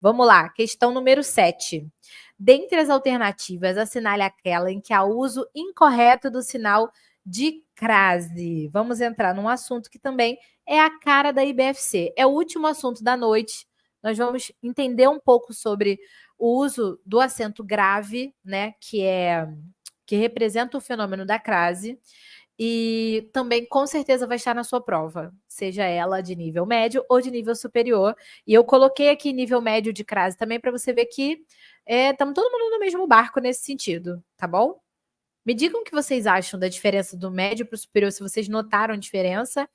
Vamos lá, questão número 7. Dentre as alternativas, assinale aquela em que há uso incorreto do sinal de crase. Vamos entrar num assunto que também é a cara da IBFC. É o último assunto da noite. Nós vamos entender um pouco sobre o uso do acento grave, né, que representa o fenômeno da crase. E também com certeza vai estar na sua prova, seja ela de nível médio ou de nível superior. E eu coloquei aqui nível médio de crase também para você ver que estamos todo mundo no mesmo barco nesse sentido, tá bom? Me digam o que vocês acham da diferença do médio para o superior, se vocês notaram a diferença.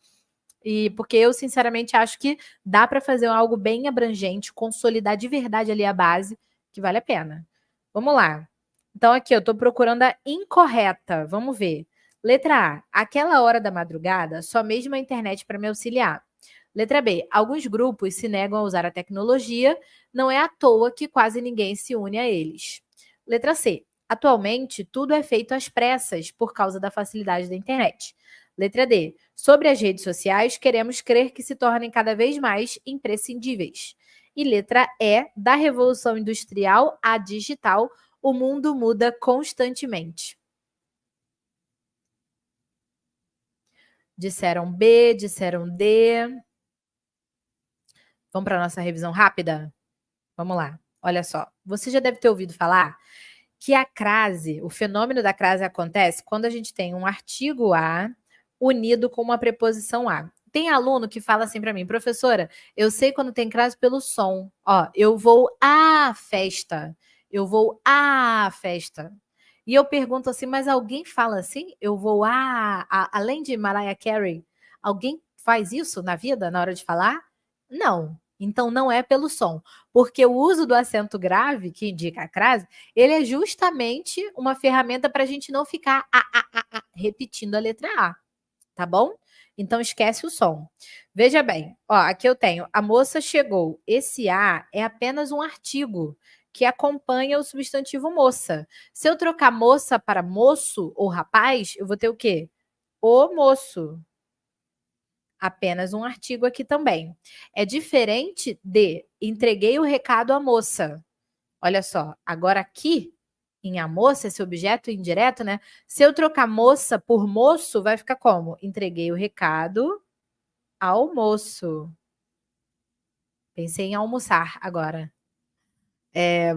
E porque eu, sinceramente, acho que dá para fazer algo bem abrangente, consolidar de verdade ali a base, que vale a pena. Vamos lá. Então, aqui, eu estou procurando a incorreta. Vamos ver. Letra A. Aquela hora da madrugada, só mesmo a internet para me auxiliar. Letra B. Alguns grupos se negam a usar a tecnologia, não é à toa que quase ninguém se une a eles. Letra C. Atualmente, tudo é feito às pressas por causa da facilidade da internet. Letra D. Sobre as redes sociais, queremos crer que se tornem cada vez mais imprescindíveis. E letra E. Da revolução industrial à digital, o mundo muda constantemente. Disseram B, disseram D. Vamos para a nossa revisão rápida? Vamos lá. Olha só. Você já deve ter ouvido falar que a crase, o fenômeno da crase acontece quando a gente tem um artigo A unido com uma preposição a. Tem aluno que fala assim para mim, professora, eu sei quando tem crase pelo som. Ó, eu vou à festa. Eu vou à festa. E eu pergunto assim, mas alguém fala assim? Eu vou além de Mariah Carey, alguém faz isso na vida, na hora de falar? Não. Então não é pelo som. Porque o uso do acento grave, que indica a crase, ele é justamente uma ferramenta para a gente não ficar repetindo a letra A, tá bom? Então esquece o som. Veja bem, ó, aqui eu tenho a moça chegou. Esse A é apenas um artigo que acompanha o substantivo moça. Se eu trocar moça para moço ou rapaz, eu vou ter o quê? O moço. Apenas um artigo aqui também. É diferente de entreguei o recado à moça. Olha só, agora aqui em a moça, esse objeto indireto, né? Se eu trocar moça por moço, vai ficar como? Entreguei o recado ao moço. Pensei em almoçar agora.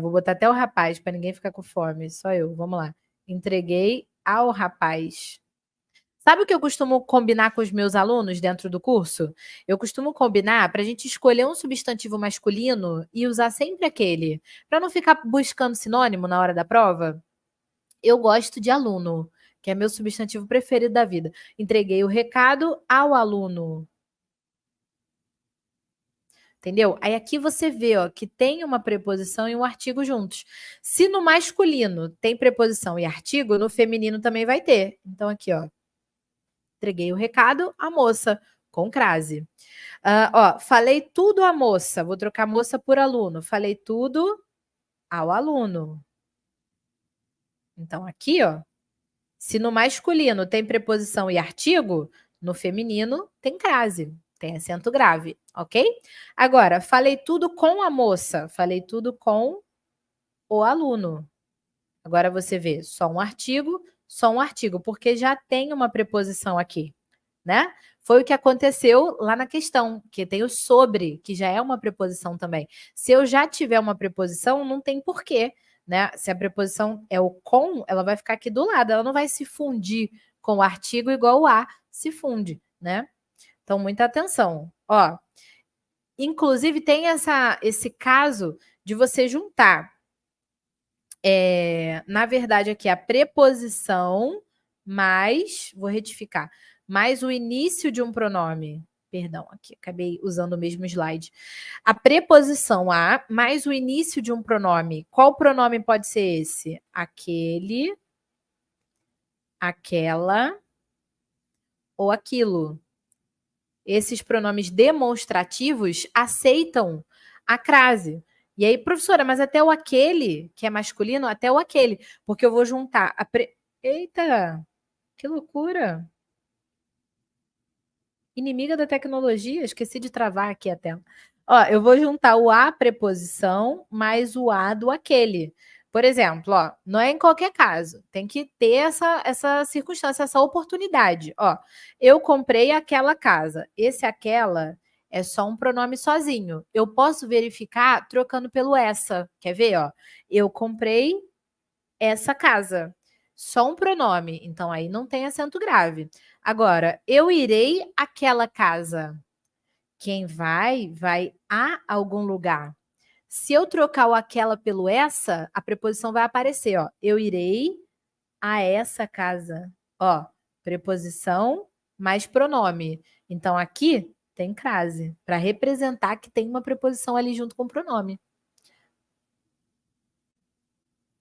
Vou botar até o rapaz para ninguém ficar com fome, só eu. Vamos lá. Entreguei ao rapaz. Sabe o que eu costumo combinar com os meus alunos dentro do curso? Eu costumo combinar para a gente escolher um substantivo masculino e usar sempre aquele, para não ficar buscando sinônimo na hora da prova. Eu gosto de aluno, que é meu substantivo preferido da vida. Entreguei o recado ao aluno. Entendeu? Aí aqui você vê, ó, que tem uma preposição e um artigo juntos. Se no masculino tem preposição e artigo, no feminino também vai ter. Então aqui, ó. Entreguei o recado à moça, com crase. Ó, falei tudo à moça. Vou trocar moça por aluno. Falei tudo ao aluno. Então aqui, ó. Se no masculino tem preposição e artigo, no feminino tem crase, tem acento grave, ok? Agora, falei tudo com a moça, falei tudo com o aluno. Agora você vê só um artigo, porque já tem uma preposição aqui, né? Foi o que aconteceu lá na questão, que tem o sobre, que já é uma preposição também. Se eu já tiver uma preposição, não tem porquê, né? Se a preposição é o com, ela vai ficar aqui do lado, ela não vai se fundir com o artigo igual o a se funde, né? Então, muita atenção. Ó, inclusive tem esse caso de você juntar, na verdade, aqui a preposição mais, vou retificar, mais o início de um pronome. Perdão, aqui acabei usando o mesmo slide. A preposição a mais o início de um pronome. Qual pronome pode ser esse? Aquele, aquela ou aquilo. Esses pronomes demonstrativos aceitam a crase. E aí, professora, mas até o aquele, que é masculino, até o aquele, porque eu vou juntar a Eita, que loucura! Inimiga da tecnologia, esqueci de travar aqui a tela. Ó, eu vou juntar o a preposição mais o a do aquele. Por exemplo, ó, não é em qualquer caso, tem que ter essa circunstância, essa oportunidade. Ó, eu comprei aquela casa. Esse aquela é só um pronome sozinho. Eu posso verificar trocando pelo essa. Quer ver, ó? Eu comprei essa casa. Só um pronome, então aí não tem acento grave. Agora, eu irei àquela casa. Quem vai a algum lugar. Se eu trocar o aquela pelo essa, a preposição vai aparecer, ó. Eu irei a essa casa. Ó, preposição mais pronome. Então aqui tem crase, para representar que tem uma preposição ali junto com o pronome.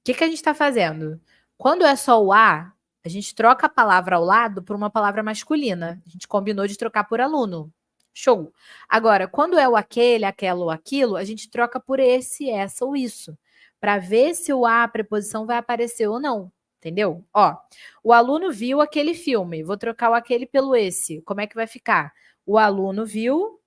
O que a gente está fazendo? Quando é só o a gente troca a palavra ao lado por uma palavra masculina. A gente combinou de trocar por aluno. Show. Agora, quando é o aquele, aquela ou aquilo, a gente troca por esse, essa ou isso, para ver se o a preposição vai aparecer ou não. Entendeu? Ó, o aluno viu aquele filme. Vou trocar o aquele pelo esse. Como é que vai ficar? O aluno viu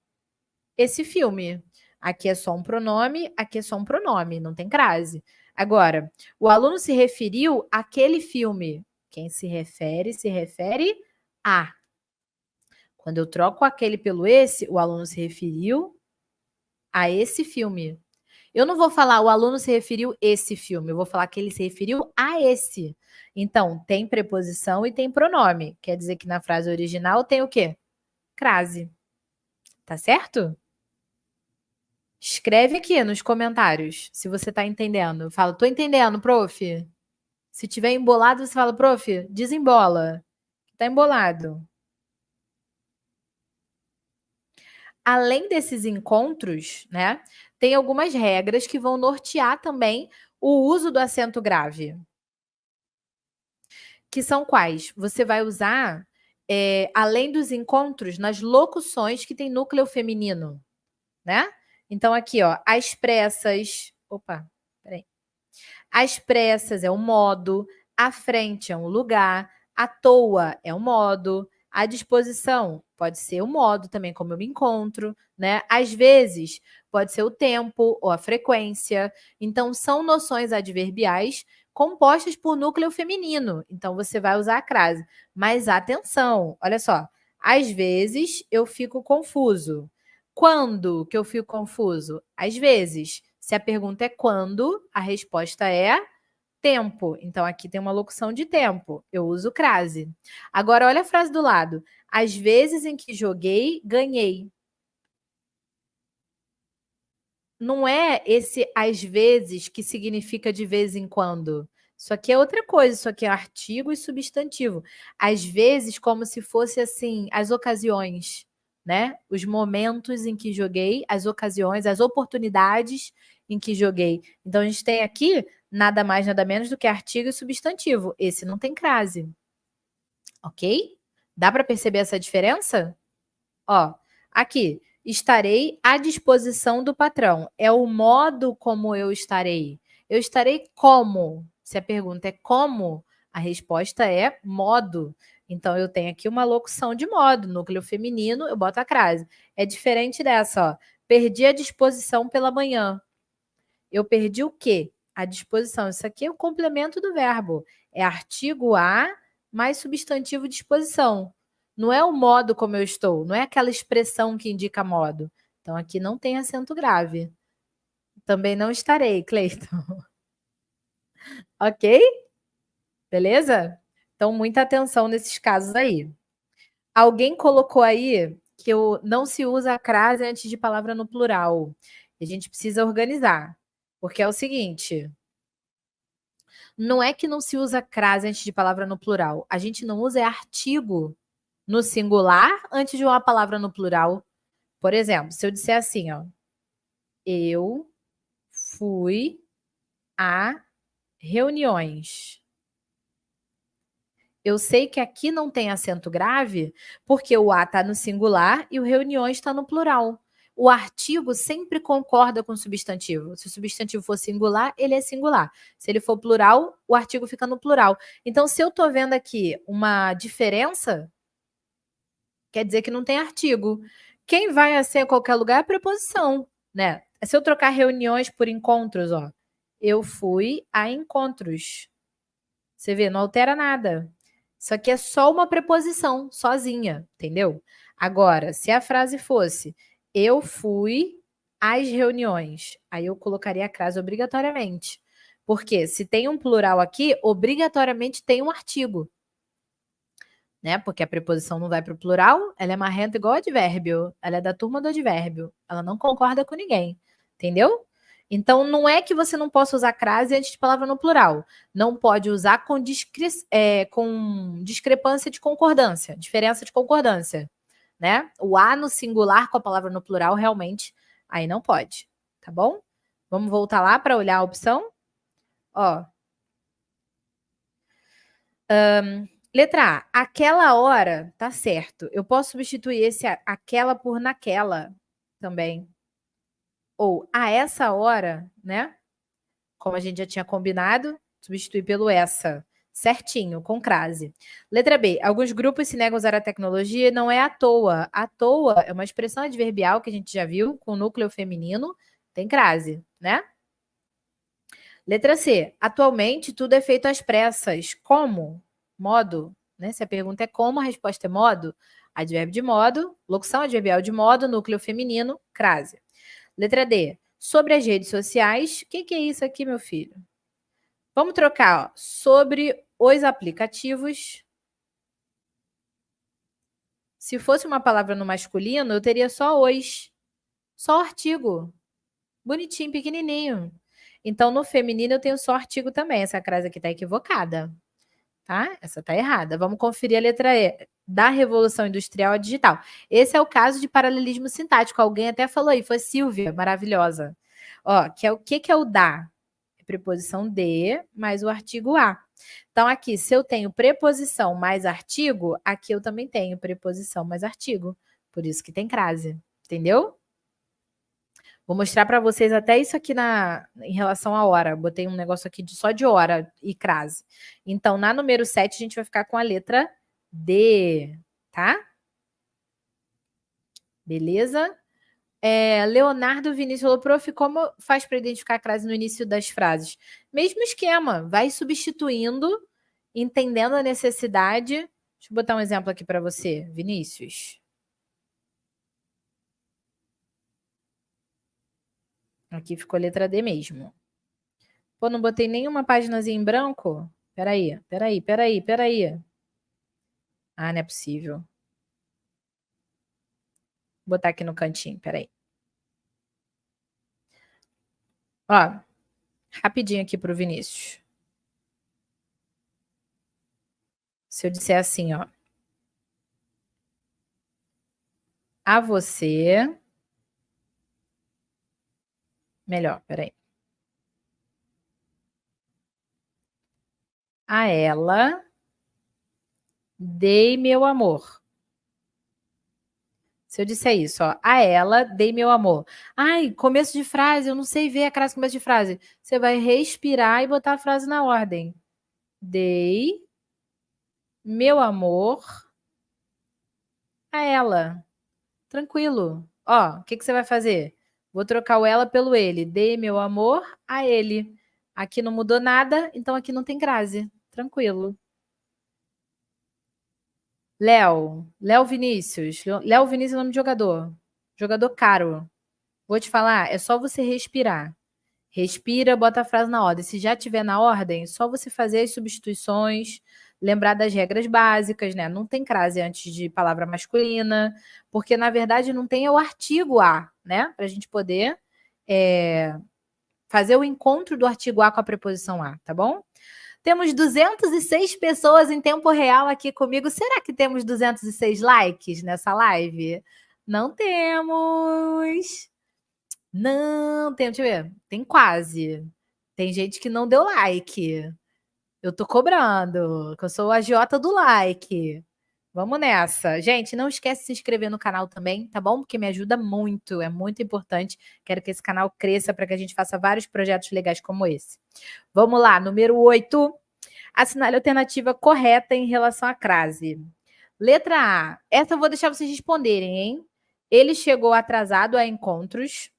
esse filme. Aqui é só um pronome, aqui é só um pronome, não tem crase. Agora, o aluno se referiu àquele filme. Quem se refere a. Quando eu troco aquele pelo esse, o aluno se referiu a esse filme. Eu não vou falar o aluno se referiu esse filme, eu vou falar que ele se referiu a esse. Então, tem preposição e tem pronome. Quer dizer que na frase original tem o quê? Crase. Tá certo? Escreve aqui nos comentários se você tá entendendo. Fala, tô entendendo, prof. Se tiver embolado, você fala, prof, desembola. Tá embolado. Além desses encontros, né, tem algumas regras que vão nortear também o uso do acento grave. Que são quais? Você vai usar, além dos encontros, nas locuções que tem núcleo feminino, né? Então, aqui, ó, as pressas. Opa, peraí. As pressas é o modo, à frente é um lugar, à toa é um modo, à disposição pode ser o modo também, como eu me encontro, né? Às vezes pode ser o tempo ou a frequência. Então, são noções adverbiais compostas por núcleo feminino. Então, você vai usar a crase. Mas atenção, olha só. Às vezes eu fico confuso. Quando que eu fico confuso? Às vezes. Se a pergunta é quando, a resposta é tempo. Então, aqui tem uma locução de tempo. Eu uso crase. Agora, olha a frase do lado. Às vezes em que joguei, ganhei. Não é esse às vezes que significa de vez em quando. Isso aqui é outra coisa. Isso aqui é artigo e substantivo. Às vezes, como se fosse assim, as ocasiões, né? Os momentos em que joguei, as ocasiões, as oportunidades em que joguei. Então, a gente tem aqui nada mais, nada menos do que artigo e substantivo. Esse não tem crase. Ok? Dá para perceber essa diferença? Ó, aqui, estarei à disposição do patrão. É o modo como eu estarei. Eu estarei como? Se a pergunta é como, a resposta é modo. Então, eu tenho aqui uma locução de modo, núcleo feminino, eu boto a crase. É diferente dessa, ó. Perdi a disposição pela manhã. Eu perdi o quê? A disposição. Isso aqui é o complemento do verbo. É artigo a mais substantivo disposição. Não é o modo como eu estou, não é aquela expressão que indica modo. Então, aqui não tem acento grave. Também não estarei, Cleiton. Ok? Beleza? Então, muita atenção nesses casos aí. Alguém colocou aí que não se usa a crase antes de palavra no plural. A gente precisa organizar. Porque é o seguinte, não é que não se usa crase antes de palavra no plural. A gente não usa artigo no singular antes de uma palavra no plural. Por exemplo, se eu disser assim, ó, eu fui a reuniões. Eu sei que aqui não tem acento grave, porque o a está no singular e o reuniões está no plural. O artigo sempre concorda com o substantivo. Se o substantivo for singular, ele é singular. Se ele for plural, o artigo fica no plural. Então, se eu estou vendo aqui uma diferença, quer dizer que não tem artigo. Quem vai a ser a qualquer lugar é a preposição. né? Se eu trocar reuniões por encontros, ó, eu fui a encontros. Você vê, não altera nada. Isso aqui é só uma preposição, sozinha, entendeu? Agora, se a frase fosse eu fui às reuniões, aí eu colocaria a crase obrigatoriamente. Porque se tem um plural aqui, obrigatoriamente tem um artigo, né? Porque a preposição não vai para o plural, ela é marrenta igual advérbio, ela é da turma do advérbio, ela não concorda com ninguém, entendeu? Então, não é que você não possa usar crase antes de palavra no plural. Não pode usar com, com discrepância de concordância, diferença de concordância, né? O a no singular com a palavra no plural, realmente, aí não pode, tá bom? Vamos voltar lá para olhar a opção? Ó, letra A, aquela hora, tá certo. Eu posso substituir esse aquela por naquela também. Ou a essa hora, né? Como a gente já tinha combinado, substituir pelo essa. Certinho, com crase. Letra B. Alguns grupos se negam a usar a tecnologia e não é à toa. À toa é uma expressão adverbial que a gente já viu, com núcleo feminino, tem crase, né? Letra C. Atualmente tudo é feito às pressas. Como? Modo, né? Se a pergunta é como, a resposta é modo. Advérbio de modo, locução adverbial de modo, núcleo feminino, crase. Letra D. Sobre as redes sociais. O que é isso aqui, meu filho? Vamos trocar, ó. Sobre os aplicativos. Se fosse uma palavra no masculino, eu teria só os. Só o artigo. Bonitinho, pequenininho. Então, no feminino, eu tenho só artigo também. Essa crase aqui está equivocada. Tá? Essa tá errada. Vamos conferir a letra E. Da Revolução Industrial à Digital. Esse é o caso de paralelismo sintático. Alguém até falou aí, foi Silvia, maravilhosa. Ó, que é o que é o da? É preposição de mais o artigo a. Então, aqui, se eu tenho preposição mais artigo, aqui eu também tenho preposição mais artigo. Por isso que tem crase. Entendeu? Vou mostrar para vocês até isso aqui em relação à hora. Botei um negócio aqui só de hora e crase. Então, na número 7, a gente vai ficar com a letra D, tá? Beleza? Leonardo Vinícius falou, prof, como faz para identificar a crase no início das frases? Mesmo esquema, vai substituindo, entendendo a necessidade. Deixa eu botar um exemplo aqui para você, Vinícius. Aqui ficou a letra D mesmo. Pô, não botei nenhuma páginazinha em branco? Peraí. Ah, não é possível. Vou botar aqui no cantinho, peraí. Ó, rapidinho aqui pro Vinícius. Se eu disser assim, ó. A você. Melhor, peraí. A ela. Dei meu amor. Se eu disser isso, ó, a ela dei meu amor. Ai, começo de frase, eu não sei ver a crase começo de frase. Você vai respirar e botar a frase na ordem. Dei meu amor a ela. Tranquilo. Ó, o que você vai fazer? Vou trocar o ela pelo ele. Dei meu amor a ele. Aqui não mudou nada, então aqui não tem crase. Tranquilo. Léo Vinícius. Léo Vinícius é o nome de jogador. Jogador caro. Vou te falar, é só você respirar. Respira, bota a frase na ordem. Se já tiver na ordem, só você fazer as substituições, lembrar das regras básicas, né? Não tem crase antes de palavra masculina, porque na verdade não tem o artigo a, né? Para a gente poder fazer o encontro do artigo a com a preposição a, tá bom? Temos 206 pessoas em tempo real aqui comigo. Será que temos 206 likes nessa live? Não temos. Não, tem, deixa eu ver. Tem quase. Tem gente que não deu like. Eu tô cobrando, que eu sou a agiota do like. Vamos nessa. Gente, não esquece de se inscrever no canal também, tá bom? Porque me ajuda muito, é muito importante. Quero que esse canal cresça para que a gente faça vários projetos legais como esse. Vamos lá, número 8. Assinale a alternativa correta em relação à crase. Letra A. Essa eu vou deixar vocês responderem, hein? Ele chegou atrasado a encontros.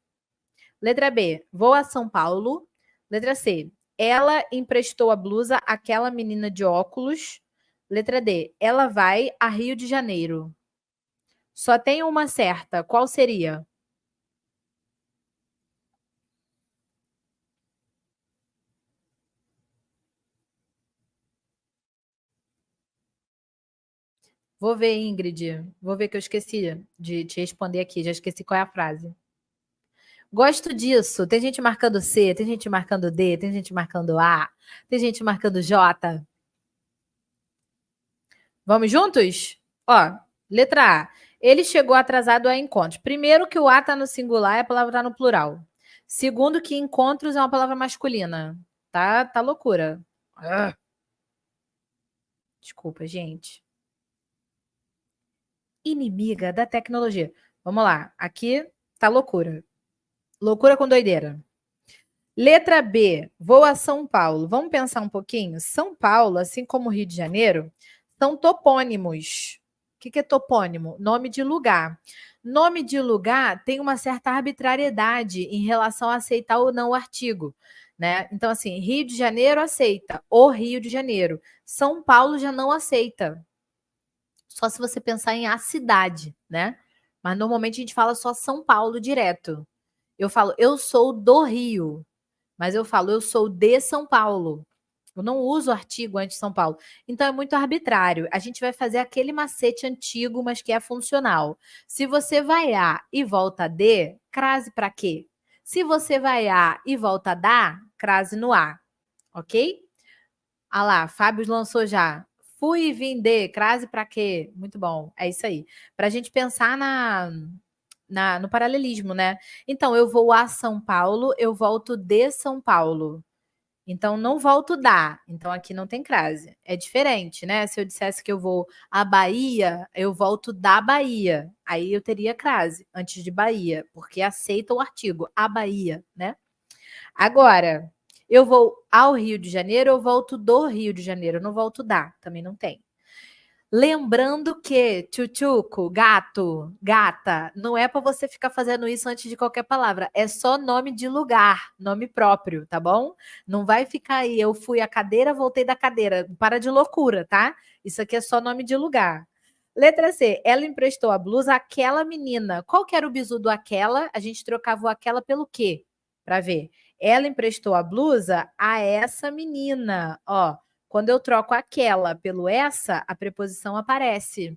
Letra B, vou a São Paulo. Letra C, ela emprestou a blusa àquela menina de óculos. Letra D, ela vai a Rio de Janeiro. Só tem uma certa. Qual seria? Vou ver, Ingrid. Vou ver que eu esqueci de te responder aqui. Já esqueci qual é a frase. Gosto disso. Tem gente marcando C, tem gente marcando D, tem gente marcando A, tem gente marcando J. Vamos juntos? Ó, letra A. Ele chegou atrasado a encontros. Primeiro que o A está no singular e a palavra está no plural. Segundo que encontros é uma palavra masculina. Tá loucura. Ah, desculpa, gente. Inimiga da tecnologia. Vamos lá. Aqui tá loucura. Loucura com doideira. Letra B, vou a São Paulo. Vamos pensar um pouquinho? São Paulo, assim como Rio de Janeiro, são topônimos. O que é topônimo? Nome de lugar. Nome de lugar tem uma certa arbitrariedade em relação a aceitar ou não o artigo. Né? Então, assim, Rio de Janeiro aceita, o Rio de Janeiro. São Paulo já não aceita. Só se você pensar em a cidade, né? Mas normalmente a gente fala só São Paulo direto. Eu falo, eu sou do Rio, mas eu falo, eu sou de São Paulo. Eu não uso artigo antes de São Paulo. Então é muito arbitrário. A gente vai fazer aquele macete antigo, mas que é funcional. Se você vai A e volta D, crase para quê? Se você vai A e volta da, crase no A. Ok? Ah lá, Fábio lançou já. Fui e vim de, crase para quê? Muito bom. É isso aí. Para a gente pensar no paralelismo, né? Então, eu vou a São Paulo, eu volto de São Paulo. Então, não volto da. Então, aqui não tem crase. É diferente, né? Se eu dissesse que eu vou à Bahia, eu volto da Bahia. Aí eu teria crase antes de Bahia, porque aceita o artigo, a Bahia, né? Agora, eu vou ao Rio de Janeiro, eu volto do Rio de Janeiro, eu não volto da, também não tem. Lembrando que tchutchuco, gato, gata, não é para você ficar fazendo isso antes de qualquer palavra. É só nome de lugar, nome próprio, tá bom? Não vai ficar aí, eu fui à cadeira, voltei da cadeira. Para de loucura, tá? Isso aqui é só nome de lugar. Letra C, ela emprestou a blusa àquela menina. Qual que era o bizu do aquela? A gente trocava o aquela pelo quê? Para ver. Ela emprestou a blusa a essa menina. Ó, quando eu troco aquela pelo essa, a preposição aparece.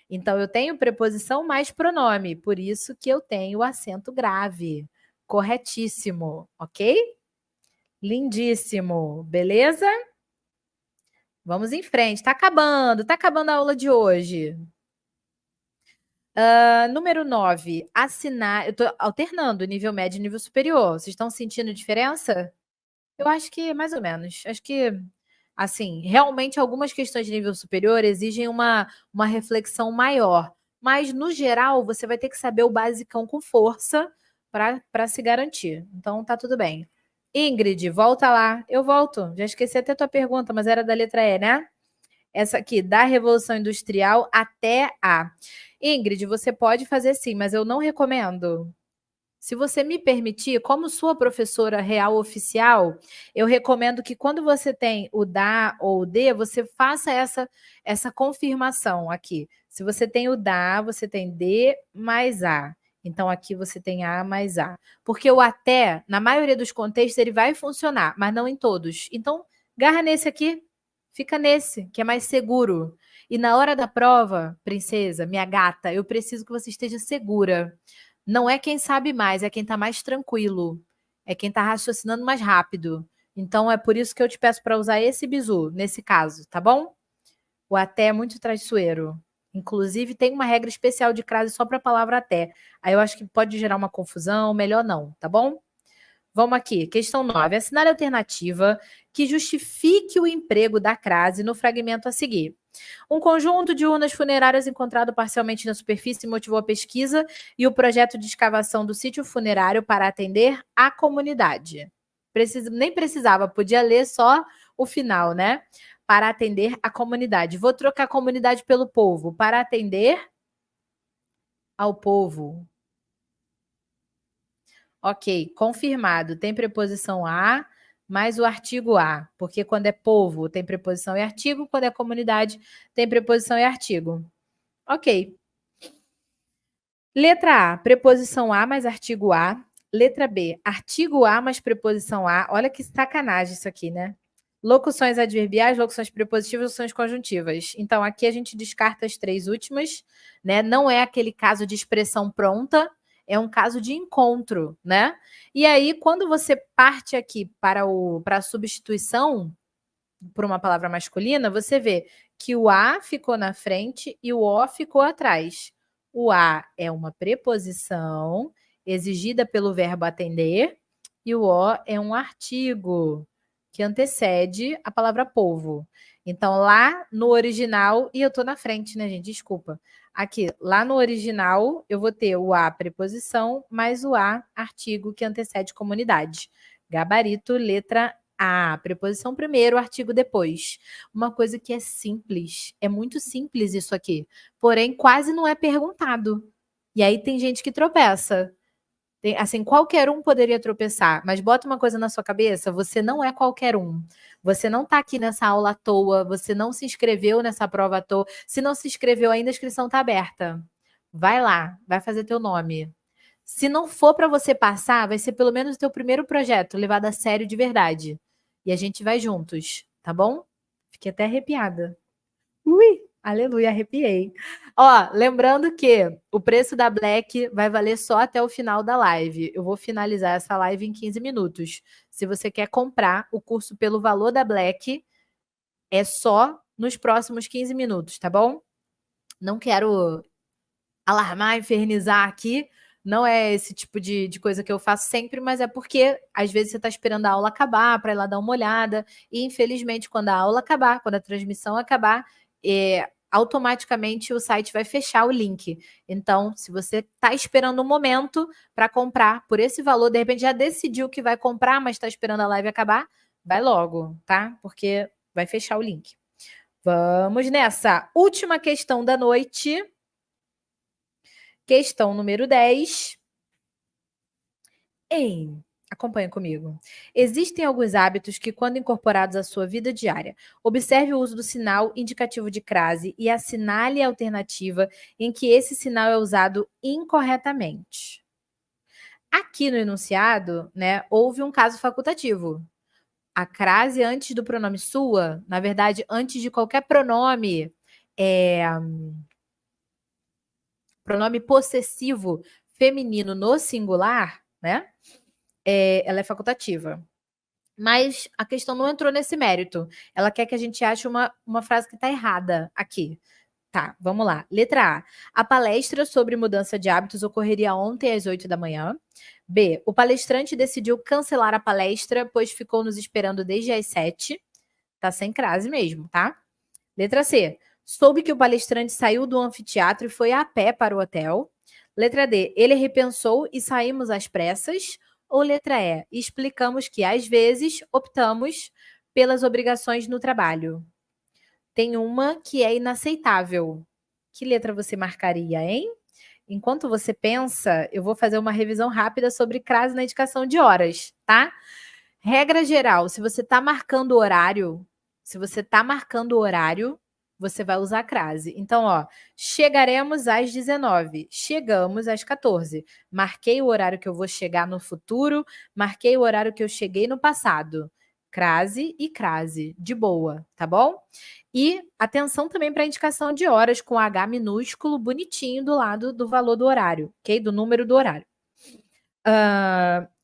Então, eu tenho preposição mais pronome, por isso que eu tenho o acento grave. Corretíssimo, ok? Lindíssimo, beleza? Vamos em frente. Tá acabando a aula de hoje. Número 9, assinar. Eu estou alternando nível médio e nível superior. Vocês estão sentindo diferença? Eu acho que mais ou menos. Acho que, assim, realmente algumas questões de nível superior exigem uma reflexão maior. Mas, no geral, você vai ter que saber o basicão com força para se garantir. Então, tá tudo bem. Ingrid, volta lá. Eu volto. Já esqueci até a tua pergunta, mas era da letra E, né? Essa aqui, da Revolução Industrial até a. Ingrid, você pode fazer sim, mas eu não recomendo. Se você me permitir, como sua professora real oficial, eu recomendo que quando você tem o da ou o de, você faça essa confirmação aqui. Se você tem o da, você tem de mais a. Então aqui você tem a mais a. Porque o até, na maioria dos contextos, ele vai funcionar, mas não em todos. Então, garra nesse aqui, fica nesse, que é mais seguro. E na hora da prova, princesa, minha gata, eu preciso que você esteja segura. Não é quem sabe mais, é quem está mais tranquilo. É quem está raciocinando mais rápido. Então é por isso que eu te peço para usar esse bizu, nesse caso, tá bom? O até é muito traiçoeiro. Inclusive, tem uma regra especial de crase só para a palavra até. Aí eu acho que pode gerar uma confusão, melhor não, tá bom? Vamos aqui, questão 9. Assinale a alternativa que justifique o emprego da crase no fragmento a seguir. Um conjunto de urnas funerárias encontrado parcialmente na superfície motivou a pesquisa e o projeto de escavação do sítio funerário para atender a comunidade. Nem precisava, podia ler só o final, né? Para atender a comunidade. Vou trocar a comunidade pelo povo. Para atender ao povo. Ok, confirmado. Tem preposição a mais o artigo a, porque quando é povo tem preposição e artigo, quando é comunidade tem preposição e artigo. Ok. Letra A, preposição a mais artigo a. Letra B, artigo a mais preposição a. Olha que sacanagem isso aqui, né? Locuções adverbiais, locuções prepositivas, locuções conjuntivas. Então, aqui a gente descarta as 3 últimas, né? Não é aquele caso de expressão pronta, é um caso de encontro, né? E aí, quando você parte aqui para a substituição por uma palavra masculina, você vê que o a ficou na frente e o o ficou atrás. O a é uma preposição exigida pelo verbo atender e o o é um artigo que antecede a palavra povo. Então, lá no original, e eu tô na frente, né, gente? Desculpa. Aqui, lá no original, eu vou ter o a preposição mais o a artigo que antecede comunidade. Gabarito, letra A, preposição primeiro, artigo depois. Uma coisa que é simples, é muito simples isso aqui, porém quase não é perguntado. E aí tem gente que tropeça. Assim, qualquer um poderia tropeçar, mas bota uma coisa na sua cabeça, você não é qualquer um. Você não está aqui nessa aula à toa, você não se inscreveu nessa prova à toa. Se não se inscreveu ainda, a inscrição está aberta. Vai lá, vai fazer teu nome. Se não for para você passar, vai ser pelo menos o teu primeiro projeto, levado a sério de verdade. E a gente vai juntos, tá bom? Fiquei até arrepiada. Ui, aleluia, arrepiei. Ó, lembrando que o preço da Black vai valer só até o final da live. Eu vou finalizar essa live em 15 minutos. Se você quer comprar o curso pelo valor da Black, é só nos próximos 15 minutos, tá bom? Não quero alarmar, infernizar aqui. Não é esse tipo de coisa que eu faço sempre, mas é porque às vezes você está esperando a aula acabar para ir lá dar uma olhada. E infelizmente, quando a aula acabar, quando a transmissão acabar, automaticamente o site vai fechar o link. Então, se você está esperando um momento para comprar por esse valor, de repente já decidiu que vai comprar, mas está esperando a live acabar, vai logo, tá? Porque vai fechar o link. Vamos nessa. Última questão da noite. Questão número 10. Acompanha comigo. Existem alguns hábitos que, quando incorporados à sua vida diária, observe o uso do sinal indicativo de crase e assinale a alternativa em que esse sinal é usado incorretamente. Aqui no enunciado, né, houve um caso facultativo. A crase antes do pronome sua, na verdade, antes de qualquer pronome, pronome possessivo feminino no singular, né? Ela é facultativa. Mas a questão não entrou nesse mérito. Ela quer que a gente ache uma frase que está errada aqui. Tá, vamos lá. Letra A. A palestra sobre mudança de hábitos ocorreria ontem às 8 da manhã. B. O palestrante decidiu cancelar a palestra, pois ficou nos esperando desde as 7. Tá sem crase mesmo, tá? Letra C. Soube que o palestrante saiu do anfiteatro e foi a pé para o hotel. Letra D. Ele repensou e saímos às pressas. Ou letra E. Explicamos que, às vezes, optamos pelas obrigações no trabalho. Tem uma que é inaceitável. Que letra você marcaria, hein? Enquanto você pensa, eu vou fazer uma revisão rápida sobre crase na indicação de horas, tá? Regra geral, se você está marcando horário, você vai usar crase. Então, ó, chegaremos às 19, chegamos às 14. Marquei o horário que eu vou chegar no futuro, marquei o horário que eu cheguei no passado. Crase e crase, de boa, tá bom? E atenção também para a indicação de horas com H minúsculo, bonitinho do lado do valor do horário, ok? Do número do horário.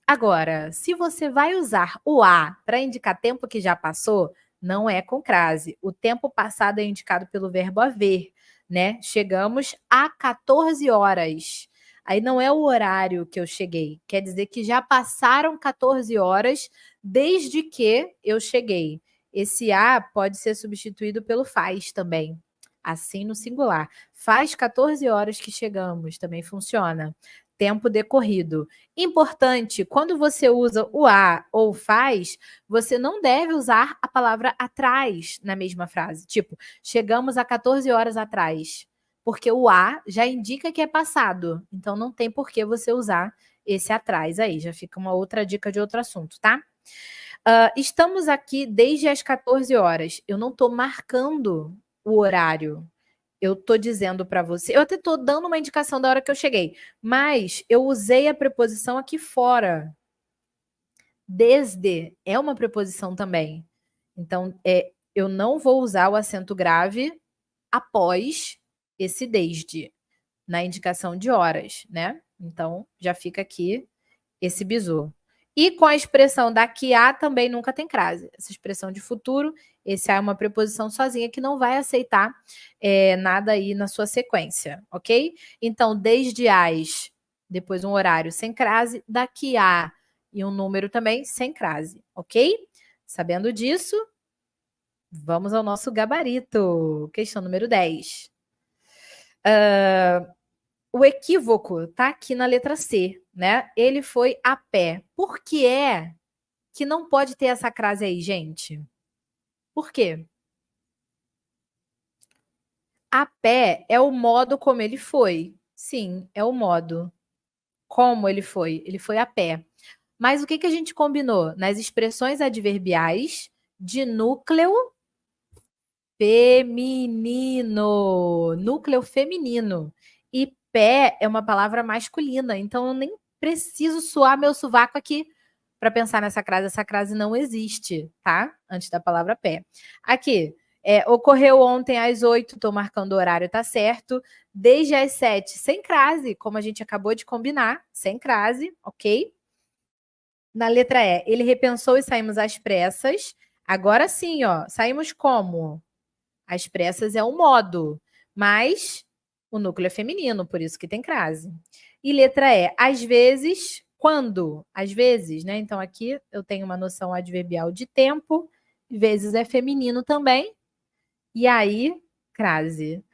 Agora, se você vai usar o a para indicar tempo que já passou, não é com crase. O tempo passado é indicado pelo verbo haver, né? Chegamos a 14 horas. Aí não é o horário que eu cheguei. Quer dizer que já passaram 14 horas desde que eu cheguei. Esse a pode ser substituído pelo faz também. Assim no singular. Faz 14 horas que chegamos, também funciona. Tempo decorrido. Importante, quando você usa o a ou faz, você não deve usar a palavra atrás na mesma frase. Tipo, chegamos a 14 horas atrás. Porque o a já indica que é passado. Então não tem por que você usar esse atrás aí. Já fica uma outra dica de outro assunto, tá? Estamos aqui desde as 14 horas. Eu não estou marcando o horário. Eu estou dizendo para você. Eu até estou dando uma indicação da hora que eu cheguei, mas eu usei a preposição aqui fora. Desde é uma preposição também. Então, eu não vou usar o acento grave após esse desde na indicação de horas, né? Então, já fica aqui esse bizu. E com a expressão daqui a também nunca tem crase. Essa expressão de futuro, esse a é uma preposição sozinha que não vai aceitar nada aí na sua sequência, ok? Então, desde as, depois um horário sem crase, daqui a e um número também sem crase, ok? Sabendo disso, vamos ao nosso gabarito. Questão número 10. O equívoco tá aqui na letra C, né? Ele foi a pé. Por que é que não pode ter essa crase aí, gente? Por quê? A pé é o modo como ele foi. Sim, é o modo. Como ele foi? Ele foi a pé. Mas o que a gente combinou? Nas expressões adverbiais de núcleo feminino. Núcleo feminino. E pé é uma palavra masculina, então eu nem preciso suar meu sovaco aqui para pensar nessa crase. Essa crase não existe, tá? Antes da palavra pé. Aqui, ocorreu ontem às 8, tô marcando o horário, tá certo. Desde às 7, sem crase, como a gente acabou de combinar, sem crase, ok? Na letra E, ele repensou e saímos às pressas. Agora sim, ó, saímos como? Às pressas é o modo, mas o núcleo é feminino, por isso que tem crase. E letra E, às vezes, quando? Às vezes, né? Então aqui eu tenho uma noção adverbial de tempo, vezes é feminino também, e aí, crase.